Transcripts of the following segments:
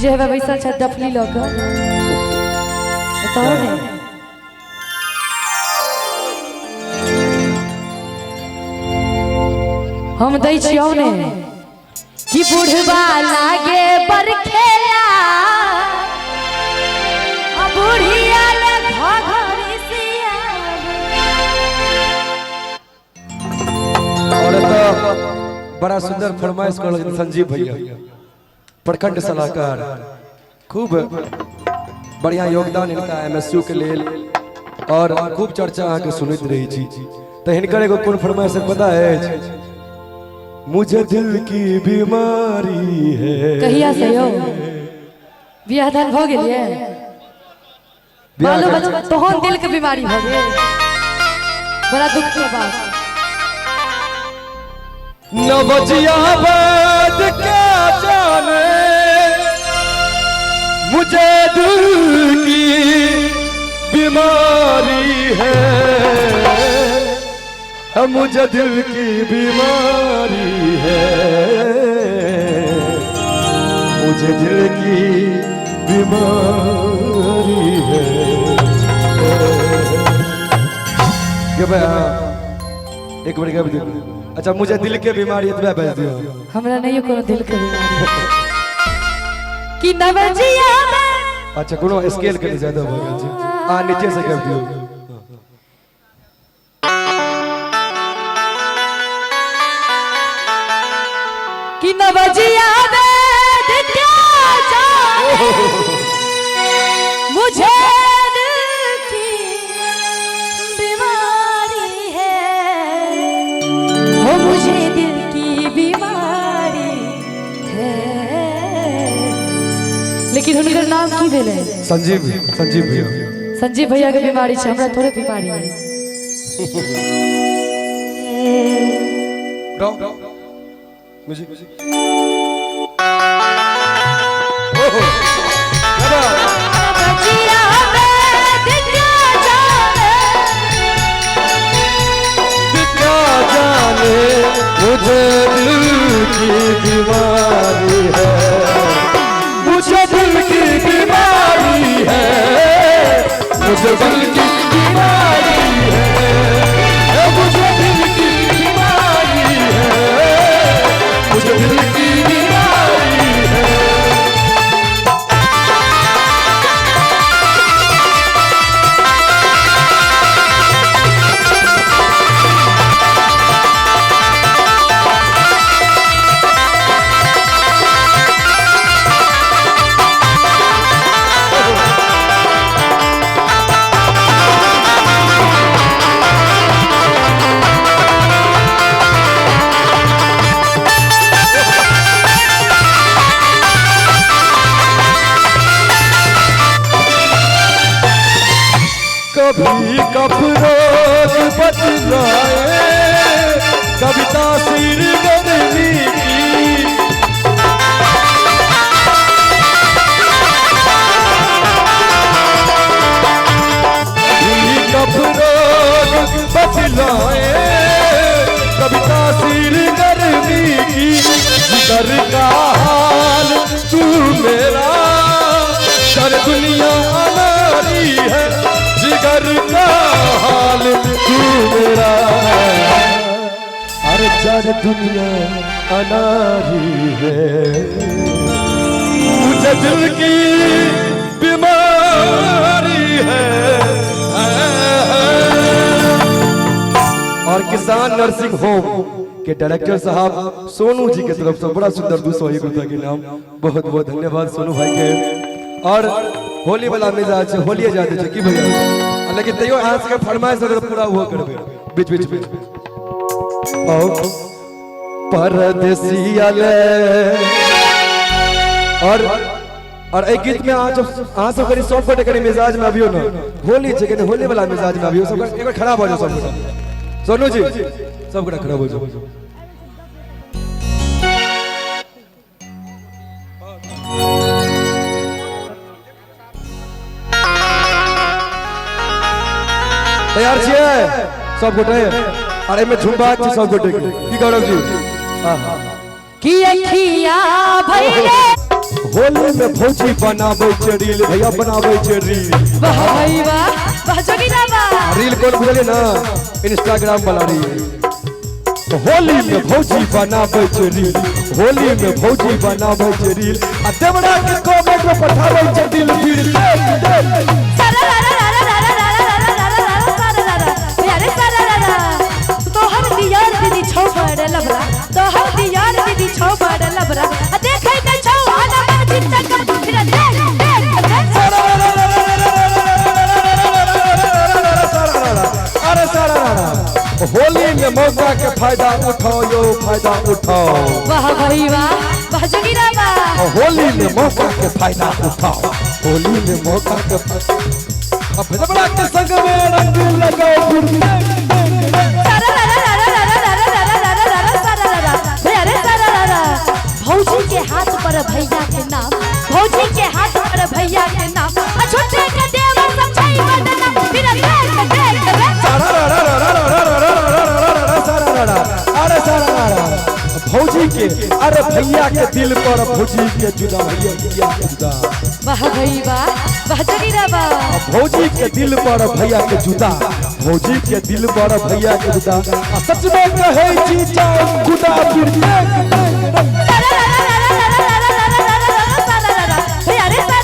नीचे है वैसा अच्छा डफली लगा बताओ ने हम दै छियौ ने कि बुढ़वा लागे बरखेला आ बुढ़िया ले घघरी सिया और तो बड़ा सुंदर फरमाइश कर संजीव भैया प्रखंड सलाहकार खूब बढ़िया योगदान इनका एमएसयू के लेल और खूब चर्चा आके सुनते रही छी तो हिनकर एगो कोन फरमाइश पता है मुझे दिल की बीमारी है कहिया से हो बियाह दान भ गेलिए बालो बच्चा तोहन दिल के बीमारी भ गेल बड़ा दुख के बात नवजिया बात क्या जाने मुझे दिल की बीमारी है मुझे दिल की बीमारी है मुझे दिल की बीमारी है एक बार क्या अच्छा मुझे दिल के बीमारी इतना भेज दियो हमरा नहीं कोनो दिल के बीमारी कि नवजिया में अच्छा कोनो स्केल के ज्यादा हो गया जी नीचे से कर दियो कि नवजिया में क्या जाने मुझे दिल की बीमारी है वो मुझे दिल की बीमारी है लेकिन उनका नाम की भेले संजीव भैया संजीव भैया के बीमारी छै हमरा थोड़े बीमारी है म्यूजिक मुझे दिल की बीमारी है मुझे दिल की बीमारी है मुझे दिल की बीमारी है मुझे दिल की बीमारी है मुझे दिल की बीमारी है कभी कफरोज बदलाए कभी तासीर बदली की कफरोज बदलाए कभी तासीर गर्मी की जिगर का हाल तू मेरा सर दुनिया अनारी है जिगर का हाल तू मेरा हर जर दुनिया अनारी है मुझे दिल की बीमारी है और किसान नर्सिंग होम के डायरेक्टर साहब सोनू जी की तरफ से बड़ा सुंदर 201 रुपए के नाम बहुत बहुत धन्यवाद सोनू भाई के और होली वाला मिजाज होलिए जाते छे की भैया लेकिन तैयो आज के फरमाइश अगर पूरा हुआ करबे बीच बीच में आओ परदेसिया ले और एक गीत में आ सब करी सब फटे करी मिजाज में अभियो ना होली छे के होली वाला मिजाज में अभियो सब एक बार खराब हो जाओ सब सोनू जी सब खराब हो जाओ तैयार छिए सब गोटे अरे में झुमबा छी सब गोटे की गौरव जी कि अखिया भइले होली में भौजी बनावे छे रील भैया बनावे छे रील वाह भाई वाह वाह जोगिरा वाह रील कौन बुझले ना इंस्टाग्राम वाला रील होली में भौजी बनावे छे रील होली में भौजी बनावे छे रील आ देवरा के कमेंट में पठावे छे दिल फिर तोहर दियार दीदी छौ बड़ लबरा तोहर दियार दीदी छौ बड़ लबरा देखै त छौ आना मन चित्त कब फिर अरे सारा होली में मौका के फायदा उठाओ यो फायदा उठाओ वाह भाई वाह वाह जोगिरा वाह होली में मौका के फायदा उठाओ होली में मौका के अब बड़ा के संग में रंग लगाओ भौजी के हाथ पर भैया के नाम भौजी के हाथ पर भैया के नाम छोटे के देवर सब छई बदना फिर अरे सारा भौजी के अरे भैया के दिल पर भौजी के जुदा भैया के जुदा वाह भाई वाह वाह जोगिरा वाह भौजी के दिल पर भैया के जुदा भौजी के दिल पर भैया के जुदा सच में कहे छी जाओ जुदा फिर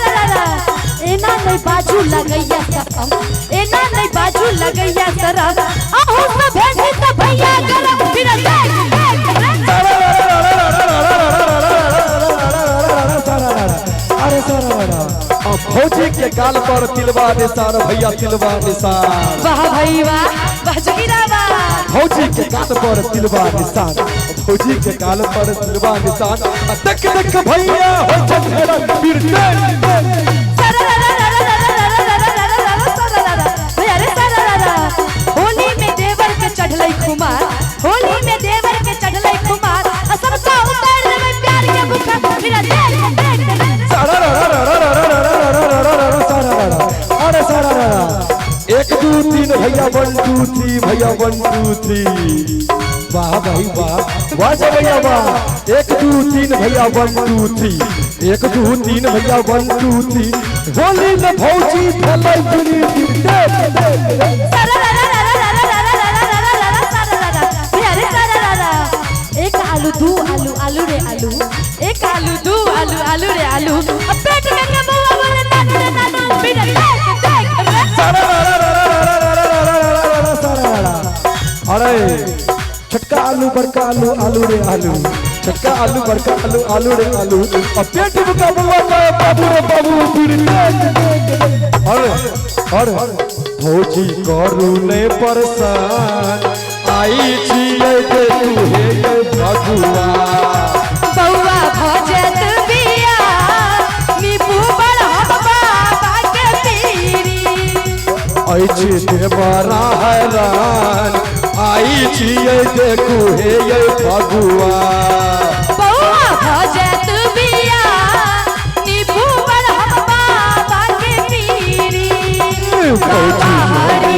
एना नहीं बाजू लगैया सरम एना नहीं बाजू लगैया सरम आहू से भेजी त भैया गरम फिर अरे सारा भौजी के गाल पर तिलवा निशान भैया तिलवा निशान वाह भाई वाह वाह जोगिरा वाह भौजी के गाल पर तिलवा निशान भौजी के गाल पर तिलवा निशान तक तक भैया हो चढ़ेरा फिर होली में देवर के चढ़लै खुमार होली में देवर के चढ़लै खुमार सबका उतार देबै प्यार के बुखार फिर अरे सारा 1 2 3 भैया 1 2 3 भैया 1 2 3 वाह भाई वाह वाह जा भैया वाह 1 2 3 भैया 1 2 3 1 2 3 भैया 1 2 3 होली में भौजी फैलै पूरी एक आलू दू आलू आलू रे आलू एक आलू दू आलू आलू रे आलू अब पेट में के मुआ बोले नानू रे नानू फिर अरे छोटका आलू बड़का आलू आलू रे आलू छोटका आलू बड़का आलू आलू रे आलू अब पेट में का बुआ बाबू रे बाबू फिर अरे भौजी करू ने परेशान आई छिए के तू हे भगुआ बौआ भजत बिया नींबू बड़ बाबा के पीरी आई छी देवरा हैरान आई छिए देखू हे ये भगुआ बौआ भजत बिया नींबू बड़ बाबा के पीरी हरी हरी